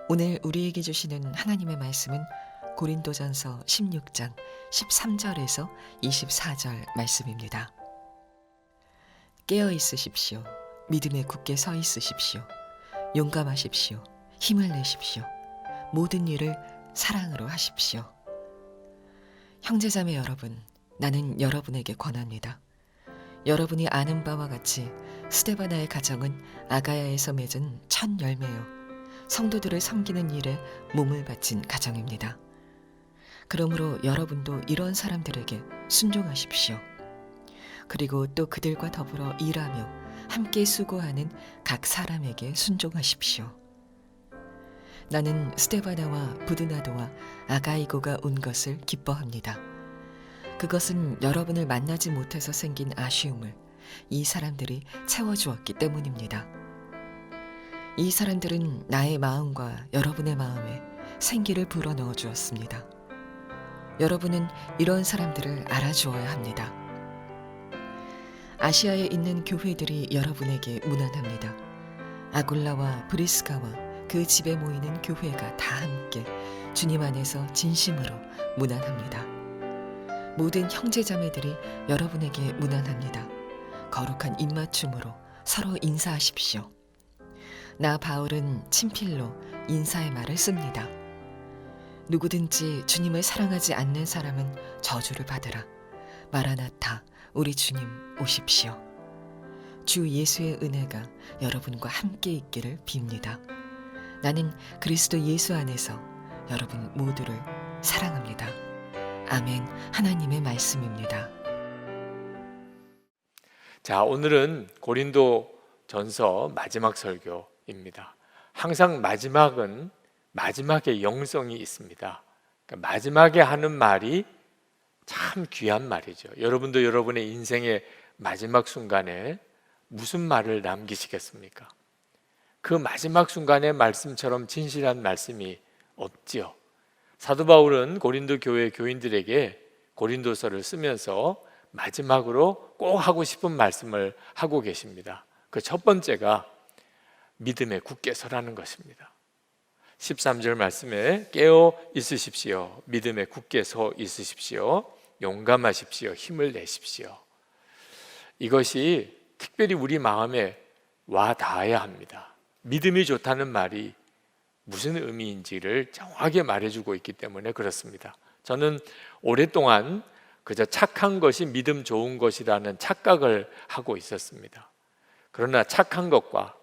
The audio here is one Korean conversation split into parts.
오늘 우리에게 주시는 하나님의 말씀은 고린도전서 16장 13절에서 24절 말씀입니다. 깨어 있으십시오. 믿음에 굳게 서 있으십시오. 용감하십시오. 힘을 내십시오. 모든 일을 사랑으로 하십시오. 형제자매 여러분, 나는 여러분에게 권합니다. 여러분이 아는 바와 같이 스데바나의 가정은 아가야에서 맺은 첫 열매요, 성도들을 섬기는 일에 몸을 바친 가정입니다. 그러므로 여러분도 이런 사람들에게 순종하십시오. 그리고 또 그들과 더불어 일하며 함께 수고하는 각 사람에게 순종하십시오. 나는 스데바나와 부드나도와 아가이고가 온 것을 기뻐합니다. 그것은 여러분을 만나지 못해서 생긴 아쉬움을 이 사람들이 채워주었기 때문입니다. 이 사람들은 나의 마음과 여러분의 마음에 생기를 불어넣어 주었습니다. 여러분은 이런 사람들을 알아주어야 합니다. 아시아에 있는 교회들이 여러분에게 문안합니다. 아굴라와 브리스가와 그 집에 모이는 교회가 다 함께 주님 안에서 진심으로 문안합니다. 모든 형제자매들이 여러분에게 문안합니다. 거룩한 입맞춤으로 서로 인사하십시오. 나 바울은 친필로 인사의 말을 씁니다. 누구든지 주님을 사랑하지 않는 사람은 저주를 받으라. 마라나타, 우리 주님 오십시오. 주 예수의 은혜가 여러분과 함께 있기를 빕니다. 나는 그리스도 예수 안에서 여러분 모두를 사랑합니다. 아멘. 하나님의 말씀입니다. 자, 오늘은 고린도 전서 마지막 설교입니다. 항상 마지막은 마지막에 영성이 있습니다. 그러니까 마지막에 하는 말이 참 귀한 말이죠. 여러분도 여러분의 인생의 마지막 순간에 무슨 말을 남기시겠습니까? 그 마지막 순간의 말씀처럼 진실한 말씀이 없지요. 사도 바울은 고린도 교회 교인들에게 고린도서를 쓰면서 마지막으로 꼭 하고 싶은 말씀을 하고 계십니다. 그 첫 번째가 믿음에 굳게 서라는 것입니다. 13절 말씀에 깨어 있으십시오. 믿음에 굳게 서 있으십시오. 용감하십시오. 힘을 내십시오. 이것이 특별히 우리 마음에 와 닿아야 합니다. 믿음이 좋다는 말이 무슨 의미인지를 정확하게 말해주고 있기 때문에 그렇습니다. 저는 오랫동안 그저 착한 것이 믿음 좋은 것이라는 착각을 하고 있었습니다. 그러나 착한 것과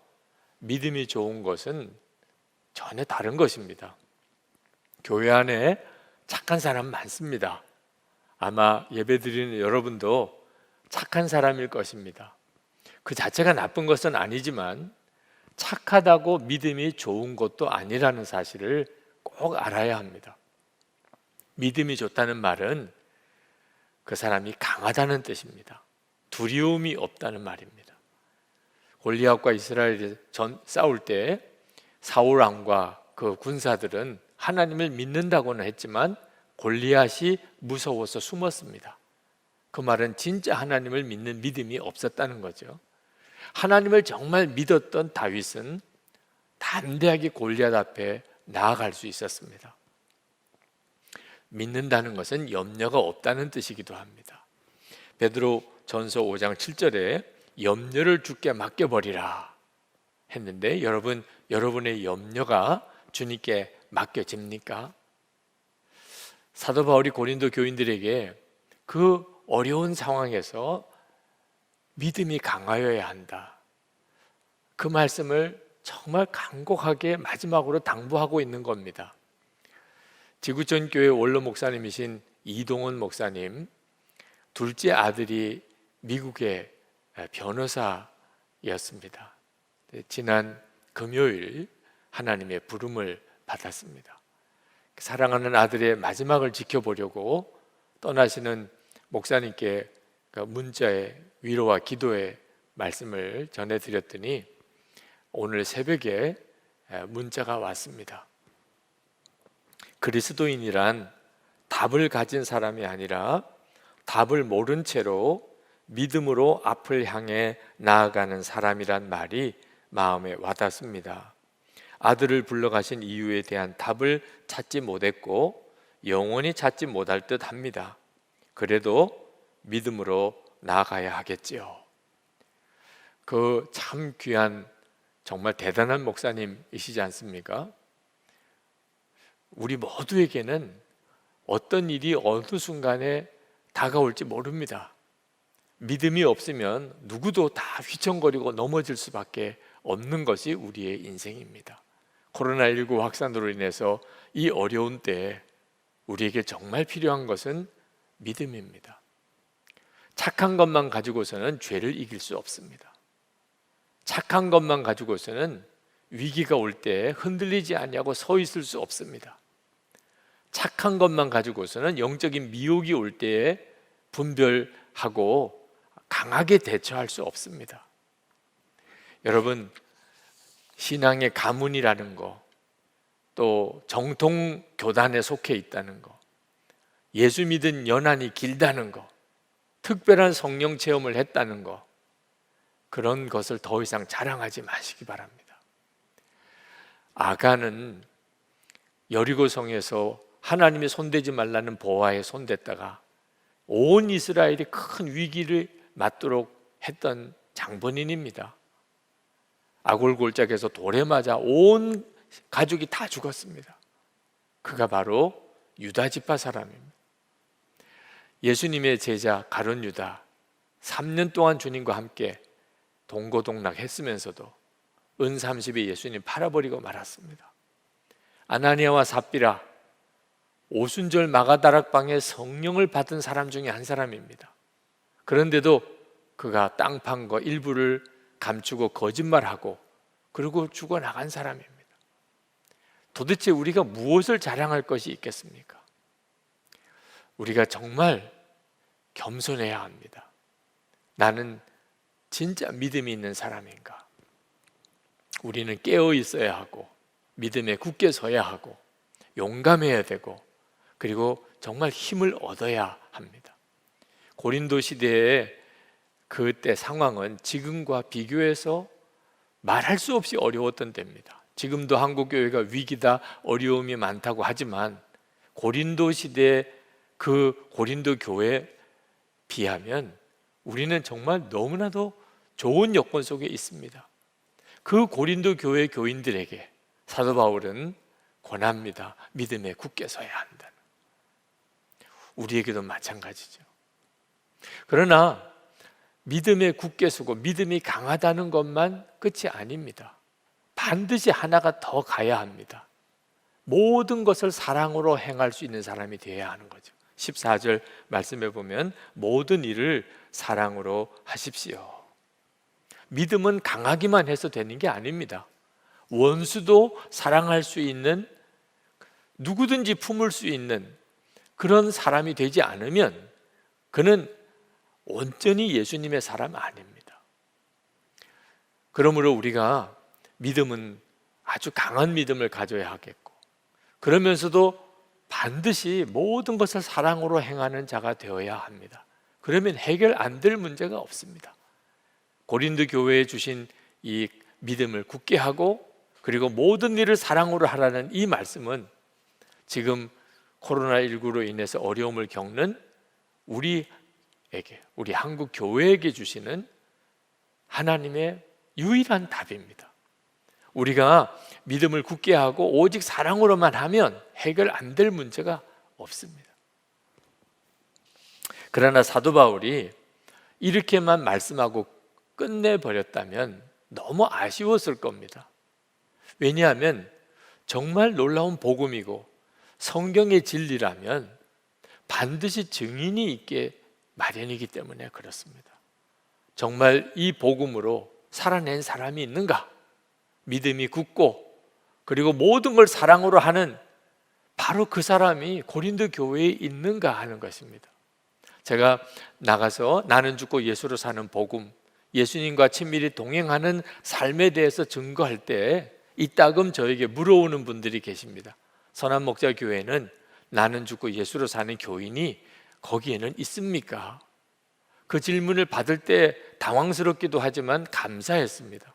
믿음이 좋은 것은 전혀 다른 것입니다. 교회 안에 착한 사람 많습니다. 아마 예배드리는 여러분도 착한 사람일 것입니다. 그 자체가 나쁜 것은 아니지만 착하다고 믿음이 좋은 것도 아니라는 사실을 꼭 알아야 합니다. 믿음이 좋다는 말은 그 사람이 강하다는 뜻입니다. 두려움이 없다는 말입니다. 골리앗과 이스라엘이 싸울 때 사울 왕과 그 군사들은 하나님을 믿는다고는 했지만 골리앗이 무서워서 숨었습니다. 그 말은 진짜 하나님을 믿는 믿음이 없었다는 거죠. 하나님을 정말 믿었던 다윗은 담대하게 골리앗 앞에 나아갈 수 있었습니다. 믿는다는 것은 염려가 없다는 뜻이기도 합니다. 베드로 전서 5장 7절에 염려를 주께 맡겨버리라 했는데 여러분의 염려가 주님께 맡겨집니까? 사도 바울이 고린도 교인들에게 그 어려운 상황에서 믿음이 강하여야 한다, 그 말씀을 정말 간곡하게 마지막으로 당부하고 있는 겁니다. 지구촌 교회 원로 목사님이신 이동원 목사님 둘째 아들이 미국의 변호사였습니다. 지난 금요일 하나님의 부름을 받았습니다. 사랑하는 아들의 마지막을 지켜보려고 떠나시는 목사님께 문자의 위로와 기도의 말씀을 전해드렸더니 오늘 새벽에 문자가 왔습니다. 그리스도인이란 답을 가진 사람이 아니라 답을 모른 채로 믿음으로 앞을 향해 나아가는 사람이란 말이 마음에 와닿습니다. 아들을 불러가신 이유에 대한 답을 찾지 못했고 영원히 찾지 못할 듯 합니다. 그래도 믿음으로 나아가야 하겠지요. 그 참 귀한 정말 대단한 목사님이시지 않습니까? 우리 모두에게는 어떤 일이 어느 순간에 다가올지 모릅니다. 믿음이 없으면 누구도 다 휘청거리고 넘어질 수밖에 없는 것이 우리의 인생입니다. 코로나19 확산으로 인해서 이 어려운 때에 우리에게 정말 필요한 것은 믿음입니다. 착한 것만 가지고서는 죄를 이길 수 없습니다. 착한 것만 가지고서는 위기가 올 때 흔들리지 않냐고 서 있을 수 없습니다. 착한 것만 가지고서는 영적인 미혹이 올 때에 분별하고 강하게 대처할 수 없습니다. 여러분, 신앙의 가문이라는 거, 또 정통 교단에 속해 있다는 거, 예수 믿은 연한이 길다는 거, 특별한 성령 체험을 했다는 거, 그런 것을 더 이상 자랑하지 마시기 바랍니다. 아간은 여리고성에서 하나님의 손대지 말라는 보화에 손댔다가 온 이스라엘이 큰 위기를 맞도록 했던 장본인입니다. 아골골짝에서 돌에 맞아 온 가족이 다 죽었습니다. 그가 바로 유다 지파 사람입니다. 예수님의 제자 가룟 유다, 3년 동안 주님과 함께 동고동락했으면서도 은 30에 예수님 팔아버리고 말았습니다. 아나니아와 삽비라, 오순절 마가다락방에 성령을 받은 사람 중에 한 사람입니다. 그런데도 그가 땅 판 거 일부를 감추고 거짓말하고 그리고 죽어나간 사람입니다. 도대체 우리가 무엇을 자랑할 것이 있겠습니까? 우리가 정말 겸손해야 합니다. 나는 진짜 믿음이 있는 사람인가? 우리는 깨어 있어야 하고 믿음에 굳게 서야 하고 용감해야 되고 그리고 정말 힘을 얻어야 합니다. 고린도 시대의 그때 상황은 지금과 비교해서 말할 수 없이 어려웠던 때입니다. 지금도 한국교회가 위기다, 어려움이 많다고 하지만 고린도 시대의 그 고린도 교회에 비하면 우리는 정말 너무나도 좋은 여건 속에 있습니다. 그 고린도 교회 교인들에게 사도 바울은 권합니다. 믿음에 굳게 서야 한다. 우리에게도 마찬가지죠. 그러나 믿음에 굳게 서고 믿음이 강하다는 것만 끝이 아닙니다. 반드시 하나가 더 가야 합니다. 모든 것을 사랑으로 행할 수 있는 사람이 되어야 하는 거죠. 14절 말씀해 보면 모든 일을 사랑으로 하십시오. 믿음은 강하기만 해서 되는 게 아닙니다. 원수도 사랑할 수 있는, 누구든지 품을 수 있는 그런 사람이 되지 않으면 그는 온전히 예수님의 사람 아닙니다. 그러므로 우리가 믿음은 아주 강한 믿음을 가져야 하겠고, 그러면서도 반드시 모든 것을 사랑으로 행하는 자가 되어야 합니다. 그러면 해결 안 될 문제가 없습니다. 고린도 교회에 주신 이 믿음을 굳게 하고 그리고 모든 일을 사랑으로 하라는 이 말씀은 지금 코로나19로 인해서 어려움을 겪는 우리 한국 교회에게 주시는 하나님의 유일한 답입니다. 우리가 믿음을 굳게 하고 오직 사랑으로만 하면 해결 안 될 문제가 없습니다. 그러나 사도 바울이 이렇게만 말씀하고 끝내버렸다면 너무 아쉬웠을 겁니다. 왜냐하면 정말 놀라운 복음이고 성경의 진리라면 반드시 증인이 있게 마련이기 때문에 그렇습니다. 정말 이 복음으로 살아낸 사람이 있는가? 믿음이 굳고 그리고 모든 걸 사랑으로 하는 바로 그 사람이 고린도 교회에 있는가 하는 것입니다. 제가 나가서 나는 죽고 예수로 사는 복음, 예수님과 친밀히 동행하는 삶에 대해서 증거할 때 이따금 저에게 물어오는 분들이 계십니다. 선한목자교회는 나는 죽고 예수로 사는 교인이 거기에는 있습니까? 그 질문을 받을 때 당황스럽기도 하지만 감사했습니다.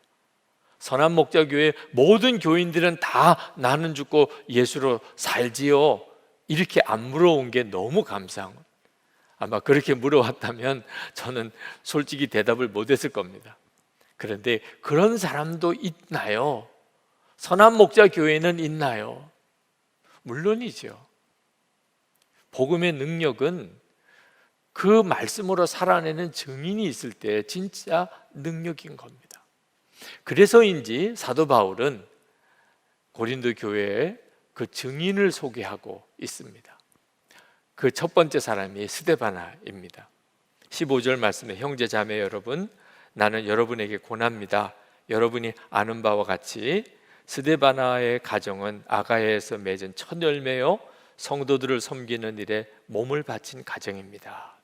선한 목자교회 모든 교인들은 다 나는 죽고 예수로 살지요? 이렇게 안 물어온 게 너무 감사한 거예요. 아마 그렇게 물어왔다면 저는 솔직히 대답을 못했을 겁니다. 그런데 그런 사람도 있나요? 선한 목자 교회는 있나요? 물론이죠. 복음의 능력은 그 말씀으로 살아내는 증인이 있을 때 진짜 능력인 겁니다. 그래서인지 사도 바울은 고린도 교회에 그 증인을 소개하고 있습니다. 그 첫 번째 사람이 스데바나입니다. 15절 말씀에 형제 자매 여러분, 나는 여러분에게 권합니다. 여러분이 아는 바와 같이 스데바나의 가정은 아가야에서 맺은 첫 열매요 성도들을 섬기는 일에 몸을 바친 가정입니다.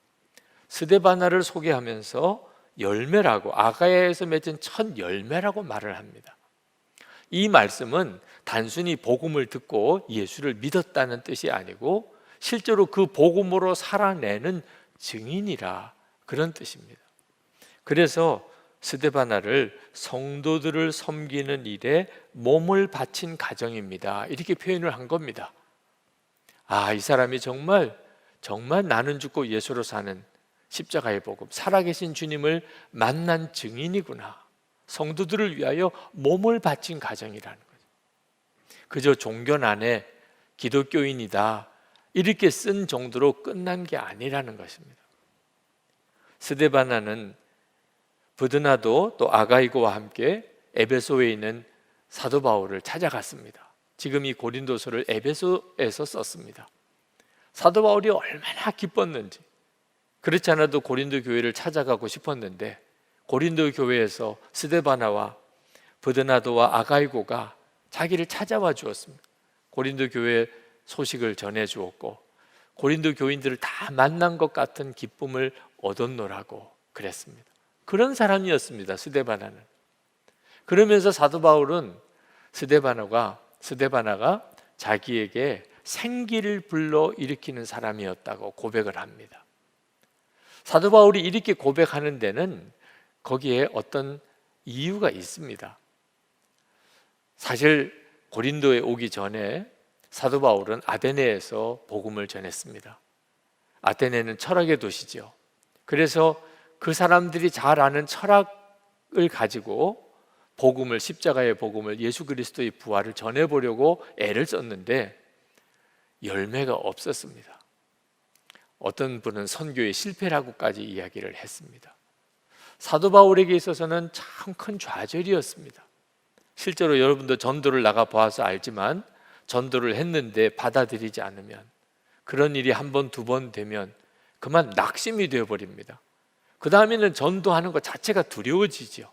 스데바나를 소개하면서 열매라고, 아가야에서 맺은 첫 열매라고 말을 합니다. 이 말씀은 단순히 복음을 듣고 예수를 믿었다는 뜻이 아니고 실제로 그 복음으로 살아내는 증인이라 그런 뜻입니다. 그래서 스데바나를 성도들을 섬기는 일에 몸을 바친 가정입니다. 이렇게 표현을 한 겁니다. 아, 이 사람이 정말 나는 죽고 예수로 사는 십자가의 복음, 살아계신 주님을 만난 증인이구나. 성도들을 위하여 몸을 바친 가정이라는 거죠. 그저 종교 안에 기독교인이다 이렇게 쓴 정도로 끝난 게 아니라는 것입니다. 스데바나는 브드나도 또 아가이고와 함께 에베소에 있는 사도 바울을 찾아갔습니다. 지금 이 고린도서를 에베소에서 썼습니다. 사도 바울이 얼마나 기뻤는지, 그렇지 않아도 고린도 교회를 찾아가고 싶었는데 고린도 교회에서 스데바나와 브드나도와 아가이고가 자기를 찾아와 주었습니다. 고린도 교회 소식을 전해 주었고 고린도 교인들을 다 만난 것 같은 기쁨을 얻었노라고 그랬습니다. 그런 사람이었습니다, 스데바나는. 그러면서 사도 바울은 스데바나가 자기에게 생기를 불러 일으키는 사람이었다고 고백을 합니다. 사도 바울이 이렇게 고백하는 데는 거기에 어떤 이유가 있습니다. 사실 고린도에 오기 전에 사도 바울은 아테네에서 복음을 전했습니다. 아테네는 철학의 도시죠. 그래서 그 사람들이 잘 아는 철학을 가지고 복음을, 십자가의 복음을, 예수 그리스도의 부활을 전해보려고 애를 썼는데 열매가 없었습니다. 어떤 분은 선교의 실패라고까지 이야기를 했습니다. 사도 바울에게 있어서는 참 큰 좌절이었습니다. 실제로 여러분도 전도를 나가 보아서 알지만 전도를 했는데 받아들이지 않으면, 그런 일이 한 번, 두 번 되면 그만 낙심이 되어버립니다. 그 다음에는 전도하는 것 자체가 두려워지죠.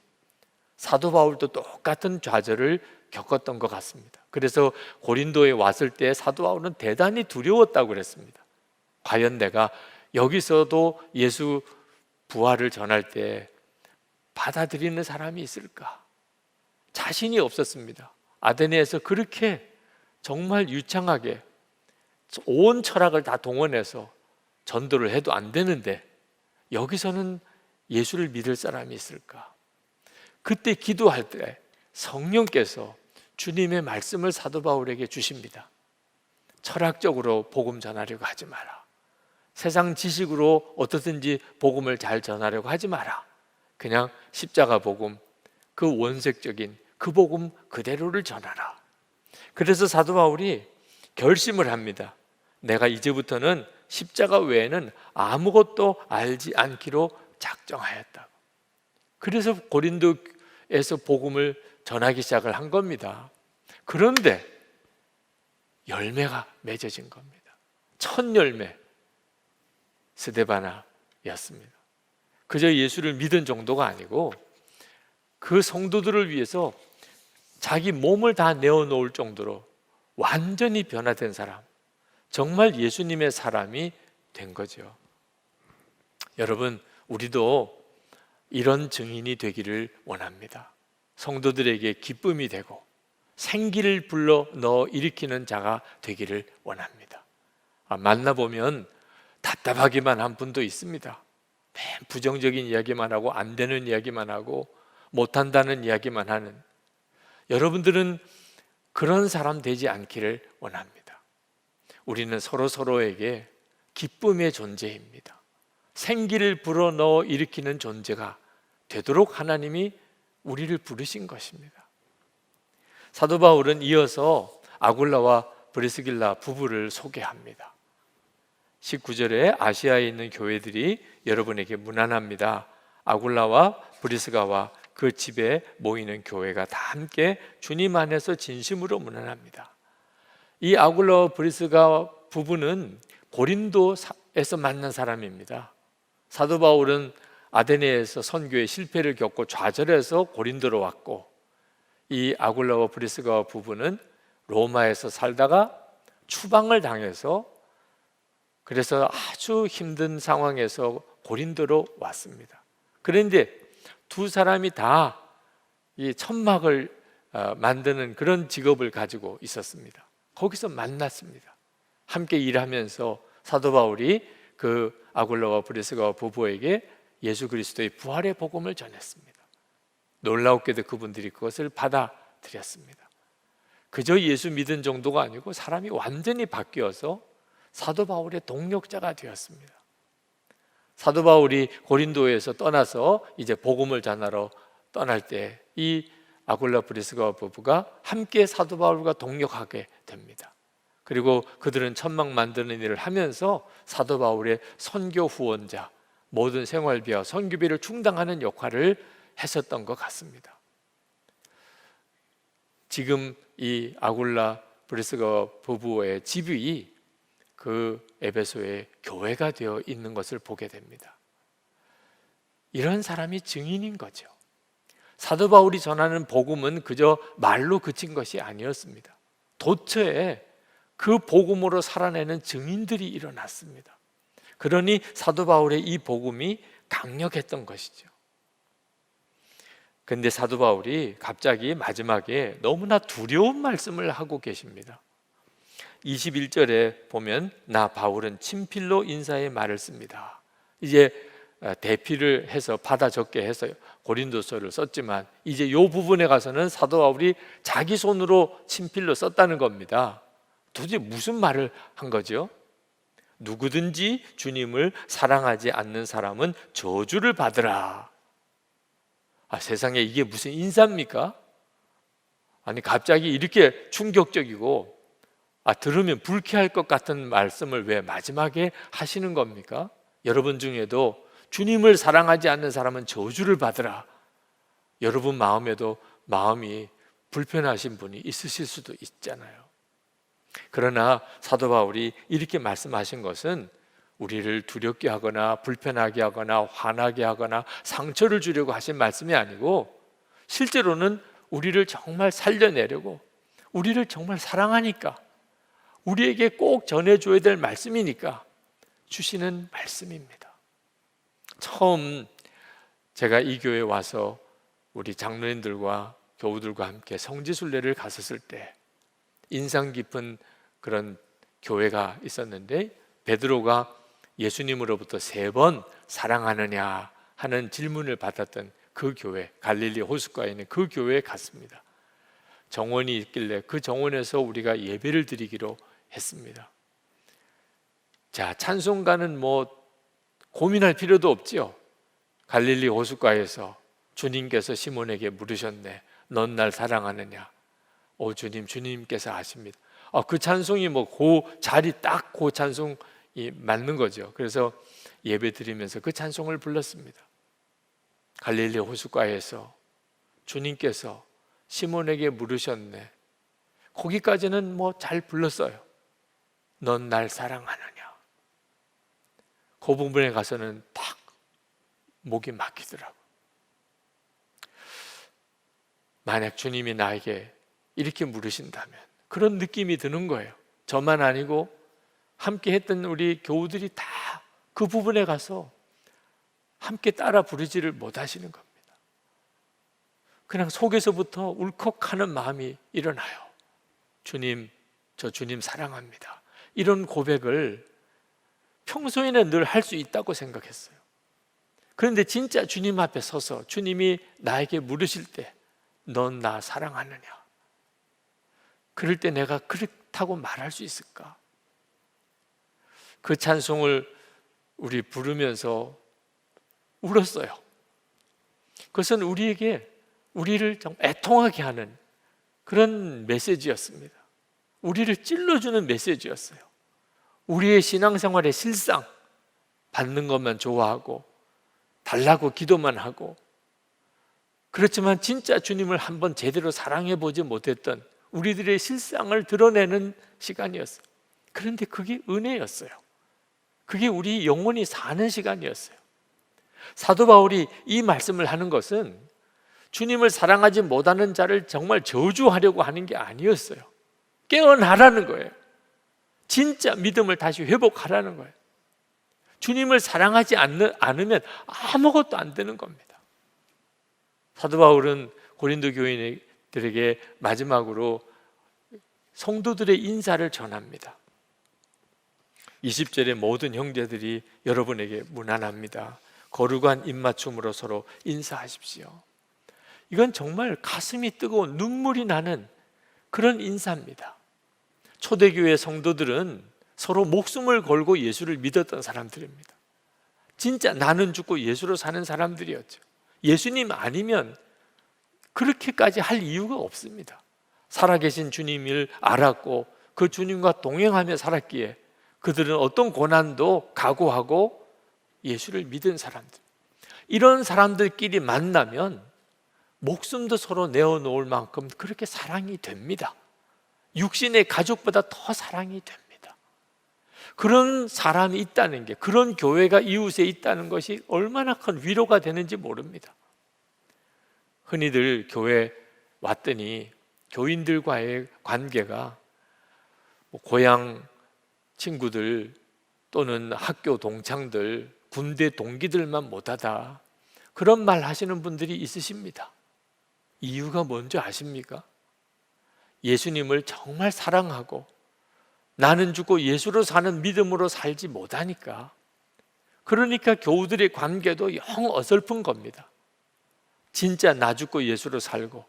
사도 바울도 똑같은 좌절을 겪었던 것 같습니다. 그래서 고린도에 왔을 때 사도 바울은 대단히 두려웠다고 그랬습니다. 과연 내가 여기서도 예수 부활을 전할 때 받아들이는 사람이 있을까? 자신이 없었습니다. 아테네에서 그렇게 정말 유창하게 온 철학을 다 동원해서 전도를 해도 안 되는데 여기서는 예수를 믿을 사람이 있을까? 그때 기도할 때 성령께서 주님의 말씀을 사도 바울에게 주십니다. 철학적으로 복음 전하려고 하지 마라. 세상 지식으로 어떻든지 복음을 잘 전하려고 하지 마라. 그냥 십자가 복음, 그 원색적인 그 복음 그대로를 전하라. 그래서 사도 바울이 결심을 합니다. 내가 이제부터는 십자가 외에는 아무것도 알지 않기로 작정하였다고. 그래서 고린도에서 복음을 전하기 시작을 한 겁니다. 그런데 열매가 맺어진 겁니다. 첫 열매, 스데바나였습니다. 그저 예수를 믿은 정도가 아니고 그 성도들을 위해서 자기 몸을 다 내어놓을 정도로 완전히 변화된 사람, 정말 예수님의 사람이 된 거죠. 여러분, 우리도 이런 증인이 되기를 원합니다. 성도들에게 기쁨이 되고 생기를 불러 넣어 일으키는 자가 되기를 원합니다. 만나보면 답답하기만 한 분도 있습니다. 맨 부정적인 이야기만 하고 안 되는 이야기만 하고 못한다는 이야기만 하는, 여러분들은 그런 사람 되지 않기를 원합니다. 우리는 서로에게 기쁨의 존재입니다. 생기를 불어넣어 일으키는 존재가 되도록 하나님이 우리를 부르신 것입니다. 사도 바울은 이어서 아굴라와 브리스길라 부부를 소개합니다. 19절에 아시아에 있는 교회들이 여러분에게 문안합니다. 아굴라와 브리스가와 그 집에 모이는 교회가 다 함께 주님 안에서 진심으로 문안합니다. 이 아굴라와 브리스가 부부는 고린도에서 만난 사람입니다. 사도 바울은 아테네에서 선교의 실패를 겪고 좌절해서 고린도로 왔고, 이 아굴라와 브리스가 부부는 로마에서 살다가 추방을 당해서 그래서 아주 힘든 상황에서 고린도로 왔습니다. 그런데 두 사람이 다 이 천막을 만드는 그런 직업을 가지고 있었습니다. 거기서 만났습니다. 함께 일하면서 사도 바울이 그 아굴라와 브리스가 부부에게 예수 그리스도의 부활의 복음을 전했습니다. 놀라웠게도 그분들이 그것을 받아들였습니다. 그저 예수 믿은 정도가 아니고 사람이 완전히 바뀌어서 사도 바울의 동력자가 되었습니다. 사도 바울이 고린도에서 떠나서 이제 복음을 전하러 떠날 때 이 아굴라 브리스가 부부가 함께 사도 바울과 동력하게 됩니다. 그리고 그들은 천막 만드는 일을 하면서 사도 바울의 선교 후원자, 모든 생활비와 선교비를 충당하는 역할을 했었던 것 같습니다. 지금 이 아굴라 브리스가 부부의 집이 그 에베소의 교회가 되어 있는 것을 보게 됩니다. 이런 사람이 증인인 거죠. 사도 바울이 전하는 복음은 그저 말로 그친 것이 아니었습니다. 도처에 그 복음으로 살아내는 증인들이 일어났습니다. 그러니 사도 바울의 이 복음이 강력했던 것이죠. 그런데 사도 바울이 갑자기 마지막에 너무나 두려운 말씀을 하고 계십니다. 21절에 보면 나 바울은 친필로 인사의 말을 씁니다. 이제 대피를 해서 받아 적게 해서 고린도서를 썼지만 이제 이 부분에 가서는 사도 바울이 자기 손으로 친필로 썼다는 겁니다. 도대체 무슨 말을 한 거죠? 누구든지 주님을 사랑하지 않는 사람은 저주를 받으라. 세상에 이게 무슨 인사입니까? 아니 갑자기 이렇게 충격적이고 들으면 불쾌할 것 같은 말씀을 왜 마지막에 하시는 겁니까? 여러분 중에도 주님을 사랑하지 않는 사람은 저주를 받으라. 여러분 마음에도 마음이 불편하신 분이 있으실 수도 있잖아요. 그러나 사도 바울이 이렇게 말씀하신 것은 우리를 두렵게 하거나 불편하게 하거나 화나게 하거나 상처를 주려고 하신 말씀이 아니고 실제로는 우리를 정말 살려내려고, 우리를 정말 사랑하니까, 우리에게 꼭 전해줘야 될 말씀이니까 주시는 말씀입니다. 처음 제가 이 교회에 와서 우리 장로님들과 교우들과 함께 성지순례를 갔었을 때 인상 깊은 그런 교회가 있었는데, 베드로가 예수님으로부터 3번 사랑하느냐 하는 질문을 받았던 그 교회, 갈릴리 호숫가에 있는 그 교회에 갔습니다. 정원이 있길래 그 정원에서 우리가 예배를 드리기로 했습니다. 자, 찬송가는 고민할 필요도 없지요. 갈릴리 호숫가에서 주님께서 시몬에게 물으셨네. 넌 날 사랑하느냐? 주님, 주님께서 아십니다. 그 찬송이 그 자리 딱 그 찬송이 맞는 거죠. 그래서 예배 드리면서 그 찬송을 불렀습니다. 갈릴리 호숫가에서 주님께서 시몬에게 물으셨네. 거기까지는 잘 불렀어요. 넌 날 사랑하느냐? 그 부분에 가서는 딱 목이 막히더라고요. 만약 주님이 나에게 이렇게 물으신다면, 그런 느낌이 드는 거예요. 저만 아니고 함께 했던 우리 교우들이 다 그 부분에 가서 함께 따라 부르지를 못하시는 겁니다. 그냥 속에서부터 울컥하는 마음이 일어나요. 주님, 저 주님 사랑합니다. 이런 고백을 평소에는 늘 할 수 있다고 생각했어요. 그런데 진짜 주님 앞에 서서 주님이 나에게 물으실 때 넌 나 사랑하느냐? 그럴 때 내가 그렇다고 말할 수 있을까? 그 찬송을 우리 부르면서 울었어요. 그것은 우리를 좀 애통하게 하는 그런 메시지였습니다. 우리를 찔러주는 메시지였어요. 우리의 신앙생활의 실상, 받는 것만 좋아하고 달라고 기도만 하고, 그렇지만 진짜 주님을 한번 제대로 사랑해 보지 못했던 우리들의 실상을 드러내는 시간이었어요. 그런데 그게 은혜였어요. 그게 우리 영혼이 사는 시간이었어요. 사도 바울이 이 말씀을 하는 것은 주님을 사랑하지 못하는 자를 정말 저주하려고 하는 게 아니었어요. 깨어나라는 거예요. 진짜 믿음을 다시 회복하라는 거예요. 주님을 사랑하지 않으면 아무것도 안 되는 겁니다. 사도 바울은 고린도 교인들에게 마지막으로 성도들의 인사를 전합니다. 20절에 모든 형제들이 여러분에게 문안합니다. 거룩한 입맞춤으로 서로 인사하십시오. 이건 정말 가슴이 뜨거운 눈물이 나는 그런 인사입니다. 초대교회 성도들은 서로 목숨을 걸고 예수를 믿었던 사람들입니다. 진짜 나는 죽고 예수로 사는 사람들이었죠. 예수님 아니면 그렇게까지 할 이유가 없습니다. 살아계신 주님을 알았고 그 주님과 동행하며 살았기에 그들은 어떤 고난도 각오하고 예수를 믿은 사람들, 이런 사람들끼리 만나면 목숨도 서로 내어놓을 만큼 그렇게 사랑이 됩니다. 육신의 가족보다 더 사랑이 됩니다. 그런 사람이 있다는 게, 그런 교회가 이웃에 있다는 것이 얼마나 큰 위로가 되는지 모릅니다. 흔히들 교회 왔더니 교인들과의 관계가 고향 친구들 또는 학교 동창들, 군대 동기들만 못하다, 그런 말 하시는 분들이 있으십니다. 이유가 뭔지 아십니까? 예수님을 정말 사랑하고 나는 죽고 예수로 사는 믿음으로 살지 못하니까, 그러니까 교우들의 관계도 영 어설픈 겁니다. 진짜 나 죽고 예수로 살고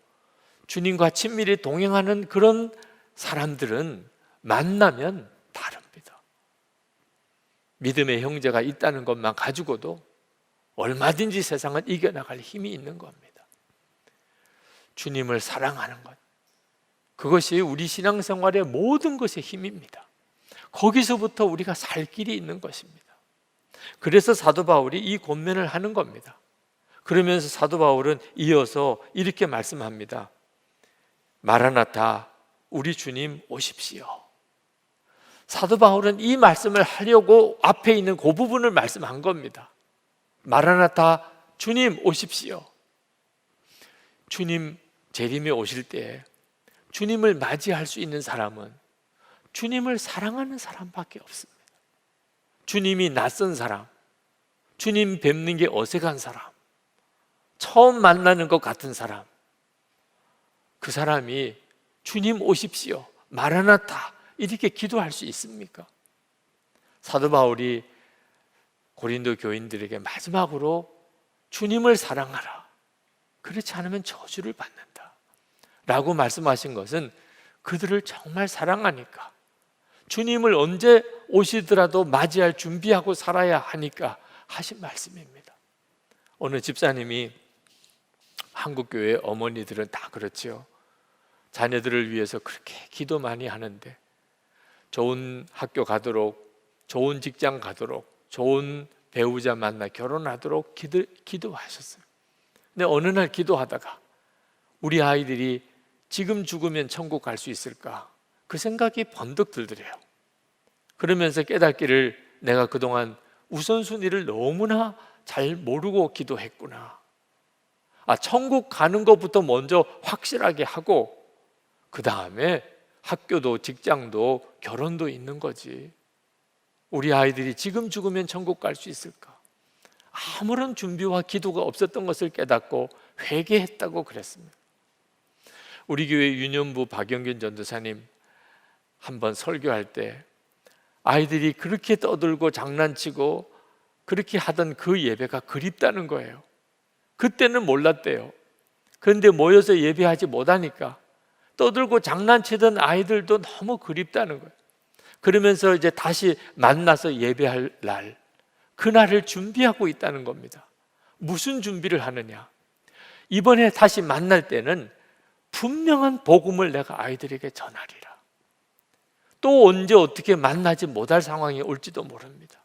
주님과 친밀히 동행하는 그런 사람들은 만나면 다릅니다. 믿음의 형제가 있다는 것만 가지고도 얼마든지 세상은 이겨나갈 힘이 있는 겁니다. 주님을 사랑하는 것, 그것이 우리 신앙생활의 모든 것의 힘입니다. 거기서부터 우리가 살 길이 있는 것입니다. 그래서 사도 바울이 이 권면을 하는 겁니다. 그러면서 사도 바울은 이어서 이렇게 말씀합니다. 마라나타, 우리 주님 오십시오. 사도 바울은 이 말씀을 하려고 앞에 있는 그 부분을 말씀한 겁니다. 마라나타, 주님 오십시오. 주님 재림에 오실 때 주님을 맞이할 수 있는 사람은 주님을 사랑하는 사람밖에 없습니다. 주님이 낯선 사람, 주님 뵙는 게 어색한 사람, 처음 만나는 것 같은 사람, 그 사람이 주님 오십시오, 마라나타 이렇게 기도할 수 있습니까? 사도 바울이 고린도 교인들에게 마지막으로 주님을 사랑하라, 그렇지 않으면 저주를 받는다 라고 말씀하신 것은 그들을 정말 사랑하니까, 주님을 언제 오시더라도 맞이할 준비하고 살아야 하니까 하신 말씀입니다. 어느 집사님이, 한국교회 어머니들은 다 그렇지요, 자녀들을 위해서 그렇게 기도 많이 하는데 좋은 학교 가도록, 좋은 직장 가도록, 좋은 배우자 만나 결혼하도록 기도하셨어요. 근데 어느 날 기도하다가 우리 아이들이 지금 죽으면 천국 갈 수 있을까, 그 생각이 번뜩 들더래요. 그러면서 깨닫기를, 내가 그동안 우선순위를 너무나 잘 모르고 기도했구나. 천국 가는 것부터 먼저 확실하게 하고 그 다음에 학교도 직장도 결혼도 있는 거지. 우리 아이들이 지금 죽으면 천국 갈 수 있을까? 아무런 준비와 기도가 없었던 것을 깨닫고 회개했다고 그랬습니다. 우리 교회 유년부 박영균 전도사님 한번 설교할 때 아이들이 그렇게 떠들고 장난치고 그렇게 하던 그 예배가 그립다는 거예요. 그때는 몰랐대요. 그런데 모여서 예배하지 못하니까 떠들고 장난치던 아이들도 너무 그립다는 거예요. 그러면서 이제 다시 만나서 예배할 날, 그날을 준비하고 있다는 겁니다. 무슨 준비를 하느냐? 이번에 다시 만날 때는 분명한 복음을 내가 아이들에게 전하리라. 또 언제 어떻게 만나지 못할 상황이 올지도 모릅니다.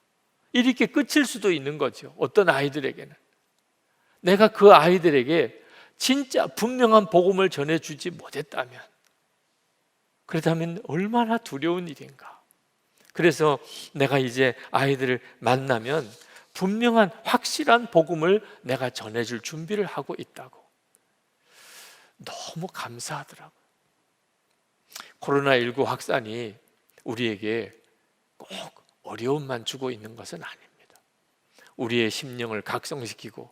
이렇게 끝일 수도 있는 거죠. 어떤 아이들에게는. 내가 그 아이들에게 진짜 분명한 복음을 전해주지 못했다면, 그렇다면 얼마나 두려운 일인가. 그래서 내가 이제 아이들을 만나면 분명한 확실한 복음을 내가 전해줄 준비를 하고 있다고. 너무 감사하더라고요. 코로나19 확산이 우리에게 꼭 어려움만 주고 있는 것은 아닙니다. 우리의 심령을 각성시키고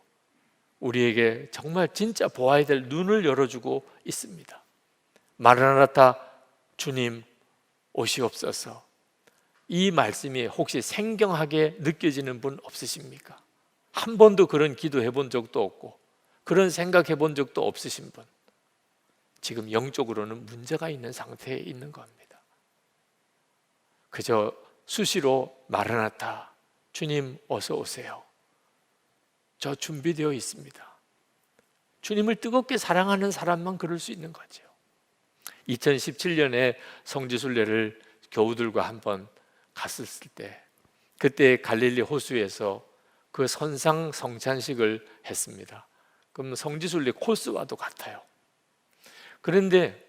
우리에게 정말 진짜 보아야 될 눈을 열어주고 있습니다. 마라나타, 주님 오시옵소서. 이 말씀이 혹시 생경하게 느껴지는 분 없으십니까? 한 번도 그런 기도해 본 적도 없고 그런 생각해 본 적도 없으신 분, 지금 영적으로는 문제가 있는 상태에 있는 겁니다. 그저 수시로 마라나타, 주님 어서 오세요, 저 준비되어 있습니다, 주님을 뜨겁게 사랑하는 사람만 그럴 수 있는 거죠. 2017년에 성지순례를 교우들과 한번 갔었을 때, 그때 갈릴리 호수에서 그 선상 성찬식을 했습니다. 그럼 성지순례 코스와도 같아요. 그런데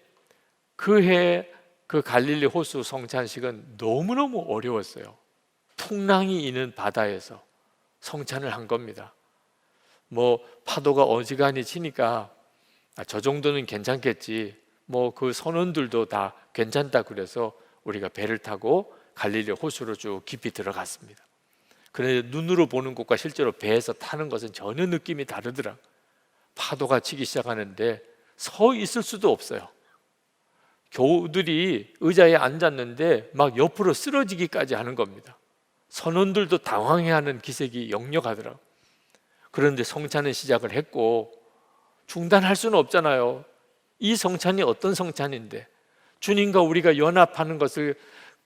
그 해 그 갈릴리 호수 성찬식은 너무너무 어려웠어요. 풍랑이 있는 바다에서 성찬을 한 겁니다. 뭐 파도가 어지간히 치니까 저 정도는 괜찮겠지, 뭐 그 선원들도 다 괜찮다 그래서 우리가 배를 타고 갈릴리 호수로 쭉 깊이 들어갔습니다. 그런데 눈으로 보는 것과 실제로 배에서 타는 것은 전혀 느낌이 다르더라. 파도가 치기 시작하는데 서 있을 수도 없어요. 교우들이 의자에 앉았는데 막 옆으로 쓰러지기까지 하는 겁니다. 선원들도 당황해하는 기색이 역력하더라고요. 그런데 성찬은 시작을 했고 중단할 수는 없잖아요. 이 성찬이 어떤 성찬인데, 주님과 우리가 연합하는 것을,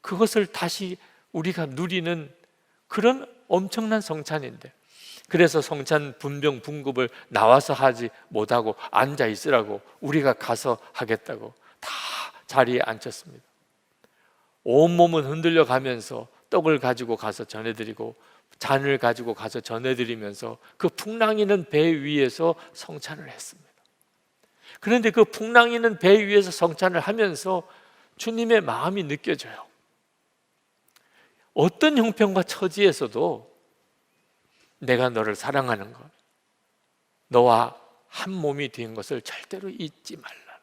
그것을 다시 우리가 누리는 그런 엄청난 성찬인데, 그래서 성찬 분병 분급을 나와서 하지 못하고 앉아 있으라고 우리가 가서 하겠다고 다 자리에 앉혔습니다. 온몸은 흔들려 가면서 떡을 가지고 가서 전해드리고 잔을 가지고 가서 전해드리면서 그 풍랑이는 배 위에서 성찬을 했습니다. 그런데 그 풍랑이는 배 위에서 성찬을 하면서 주님의 마음이 느껴져요. 어떤 형편과 처지에서도 내가 너를 사랑하는 것, 너와 한 몸이 된 것을 절대로 잊지 말라.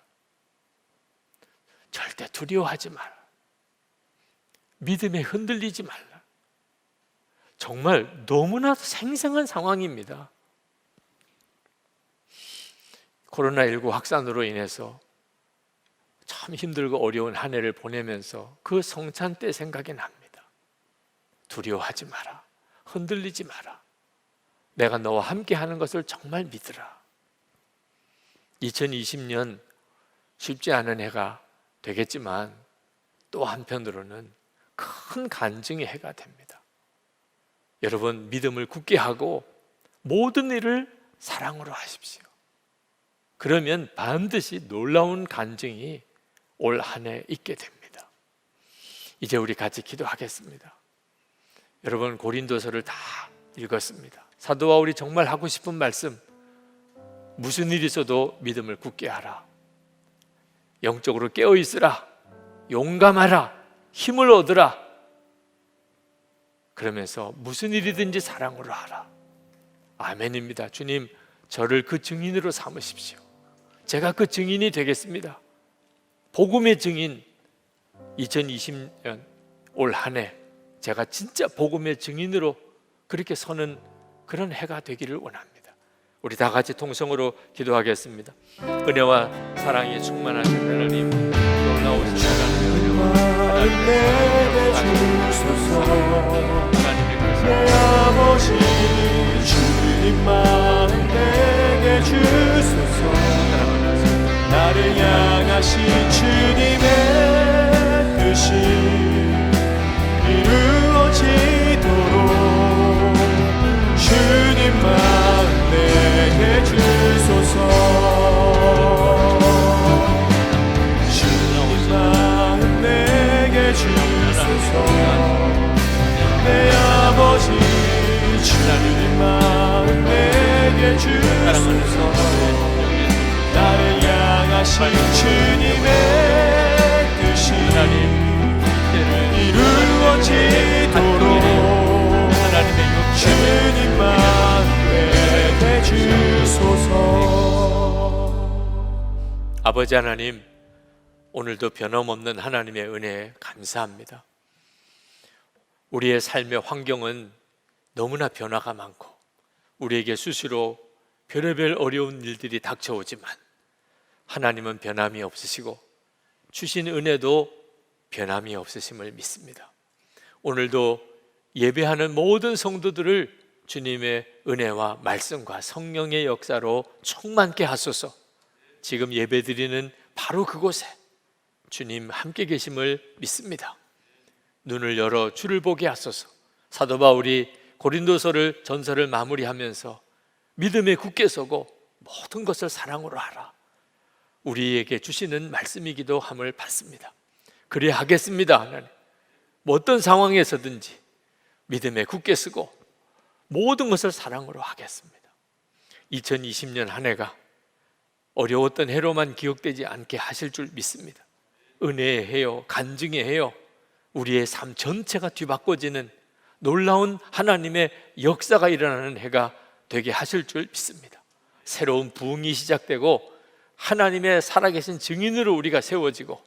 절대 두려워하지 마라. 믿음에 흔들리지 말라. 정말 너무나 생생한 상황입니다. 코로나19 확산으로 인해서 참 힘들고 어려운 한 해를 보내면서 그 성찬 때 생각이 납니다. 두려워하지 마라. 흔들리지 마라. 내가 너와 함께 하는 것을 정말 믿으라. 2020년 쉽지 않은 해가 되겠지만 또 한편으로는 큰 간증의 해가 됩니다. 여러분, 믿음을 굳게 하고 모든 일을 사랑으로 하십시오. 그러면 반드시 놀라운 간증이 올 한 해 있게 됩니다. 이제 우리 같이 기도하겠습니다. 여러분, 고린도서를 다 읽었습니다. 사도 바울이 정말 하고 싶은 말씀, 무슨 일이 있어도 믿음을 굳게 하라, 영적으로 깨어 있으라, 용감하라, 힘을 얻으라. 그러면서 무슨 일이든지 사랑으로 하라. 아멘입니다. 주님, 저를 그 증인으로 삼으십시오. 제가 그 증인이 되겠습니다. 복음의 증인. 2020년 올 한 해 제가 진짜 복음의 증인으로 그렇게 서는 그런 해가 되기를 원합니다. 우리 다 같이 통성으로 기도하겠습니다. 은혜와 사랑이 충만하신 하나님, 놀라우신 하나님의 은혜와 내 아버지, 주님만 내게 주소서. 향하신 주님의 뜻이 이루어지도록 주님 마음 내게 주소서. 주님 마음 내게 주소서. 내 아버지 주님 마음 내게 주소서. 나를 향하신 주님의 뜻이 이루어지도록 주님 마음 내게 주소서. 아버지 하나님, 오늘도 변함없는 하나님의 은혜에 감사합니다. 우리의 삶의 환경은 너무나 변화가 많고 우리에게 수시로 별의별 어려운 일들이 닥쳐오지만 하나님은 변함이 없으시고 주신 은혜도 변함이 없으심을 믿습니다. 오늘도 예배하는 모든 성도들을 주님의 은혜와 말씀과 성령의 역사로 충만케 하소서. 지금 예배드리는 바로 그곳에 주님 함께 계심을 믿습니다. 눈을 열어 주를 보게 하소서. 사도 바울이 고린도서를 전서를 마무리하면서 믿음에 굳게 서고 모든 것을 사랑으로 하라, 우리에게 주시는 말씀이기도 함을 받습니다. 그래 하겠습니다. 하나님, 뭐 어떤 상황에서든지 믿음에 굳게 서고 모든 것을 사랑으로 하겠습니다. 2020년 한 해가 어려웠던 해로만 기억되지 않게 하실 줄 믿습니다. 은혜의 해요, 간증의 해요, 우리의 삶 전체가 뒤바꿔지는 놀라운 하나님의 역사가 일어나는 해가 되게 하실 줄 믿습니다. 새로운 부흥이 시작되고 하나님의 살아계신 증인으로 우리가 세워지고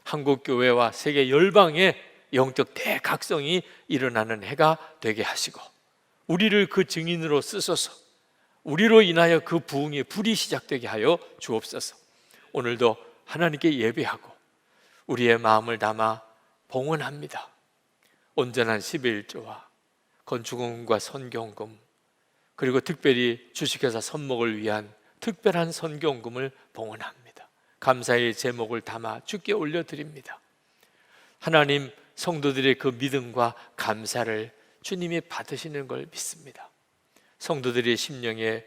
한국교회와 세계 열방의 영적 대각성이 일어나는 해가 되게 하시고 우리를 그 증인으로 쓰소서. 우리로 인하여 그 부흥의 불이 시작되게 하여 주옵소서. 오늘도 하나님께 예배하고 우리의 마음을 담아 봉헌합니다. 온전한 11조와 건축원금과 선교원금, 그리고 특별히 주식회사 선목을 위한 특별한 선교원금을 봉헌합니다. 감사의 제목을 담아 주께 올려드립니다. 하나님, 성도들의 그 믿음과 감사를 주님이 받으시는 걸 믿습니다. 성도들의 심령에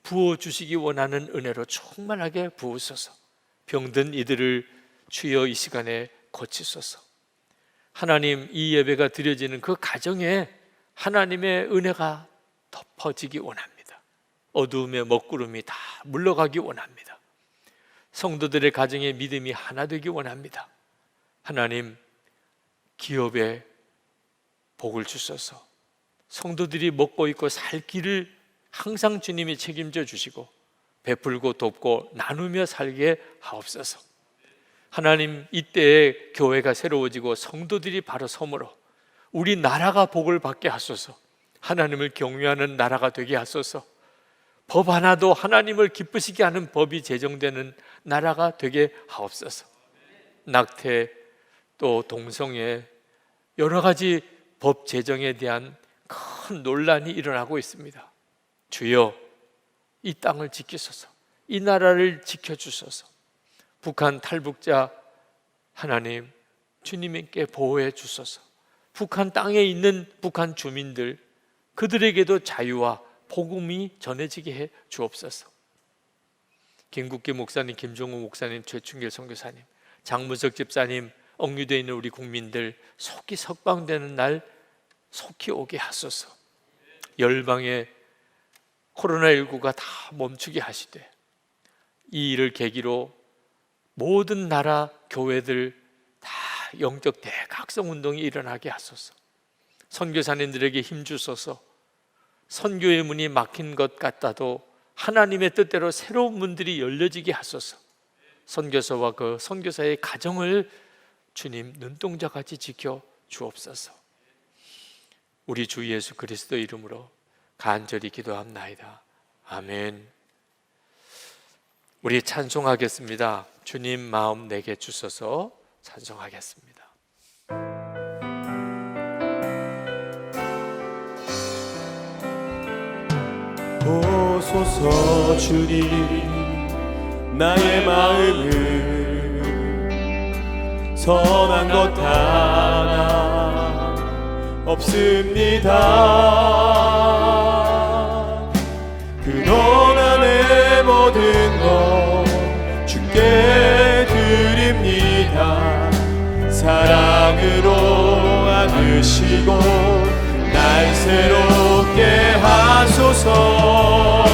부어주시기 원하는 은혜로 충만하게 부으소서. 병든 이들을 주여 이 시간에 고치소서. 하나님, 이 예배가 드려지는 그 가정에 하나님의 은혜가 덮어지기 원합니다. 어두움의 먹구름이 다 물러가기 원합니다. 성도들의 가정의 믿음이 하나 되기 원합니다. 하나님, 기업에 복을 주소서. 성도들이 먹고 있고 살 길을 항상 주님이 책임져 주시고 베풀고 돕고 나누며 살게 하옵소서. 하나님, 이때에 교회가 새로워지고 성도들이 바로 섬으로 우리 나라가 복을 받게 하소서. 하나님을 경외하는 나라가 되게 하소서. 법 하나도 하나님을 기쁘시게 하는 법이 제정되는 나라가 되게 하옵소서. 낙태 또 동성애 여러 가지 법 제정에 대한 큰 논란이 일어나고 있습니다. 주여, 이 땅을 지키소서. 이 나라를 지켜주소서. 북한 탈북자 하나님, 주님께 보호해 주소서. 북한 땅에 있는 북한 주민들, 그들에게도 자유와 복음이 전해지게 해 주옵소서. 김국기 목사님, 김종우 목사님, 최충길 선교사님, 장문석 집사님, 억류되어 있는 우리 국민들 속히 석방되는 날 속히 오게 하소서. 열방의 코로나19가 다 멈추게 하시되 이 일을 계기로 모든 나라 교회들 다 영적 대각성 운동이 일어나게 하소서. 선교사님들에게 힘 주소서. 선교의 문이 막힌 것 같아도 하나님의 뜻대로 새로운 문들이 열려지게 하소서. 선교사와 그 선교사의 가정을 주님 눈동자같이 지켜 주옵소서. 우리 주 예수 그리스도 이름으로 간절히 기도합나이다. 아멘. 우리 찬송하겠습니다. 주님 마음 내게 주소서. 찬송하겠습니다. 보소서 주님, 나의 마음을 선한 것 하나 없습니다. 그러나 내 모든 것 주께 드립니다. 사랑으로 안으시고 날 새롭게 하소서.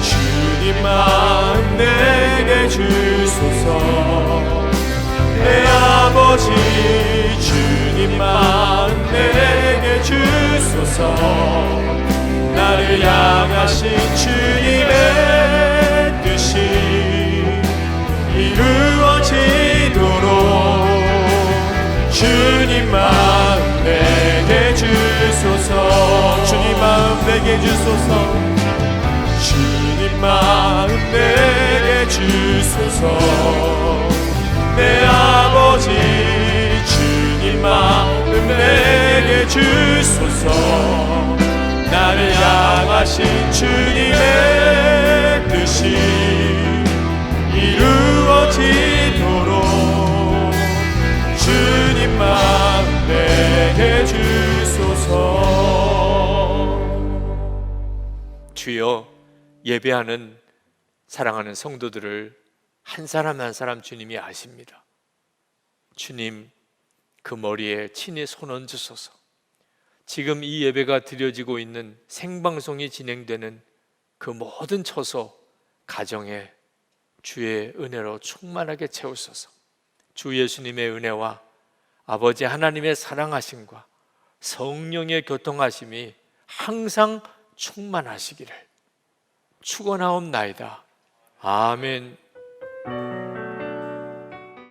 주님 마음 내게 주소서. 내 아버지 주님 마음 내게 주소서. 나를 향하신 주님의 뜻이 이루어지도록 주님 마음 내게 주소서. 주님 마음 내게 주소서. 주님 마음 내게 주소서. 내 아버지 주님 마음 내게 주소서. 나를 향하신 주님의 뜻이 이루어지도록 주님 마음 내게 주소서. 주여, 예배하는 사랑하는 성도들을 한 사람 한 사람 주님이 아십니다. 주님, 그 머리에 친히 손 얹으소서. 지금 이 예배가 드려지고 있는 생방송이 진행되는 그 모든 처소 가정에 주의 은혜로 충만하게 채우소서. 주 예수님의 은혜와 아버지 하나님의 사랑하심과 성령의 교통하심이 항상 충만하시기를 축원하옵나이다. 아멘.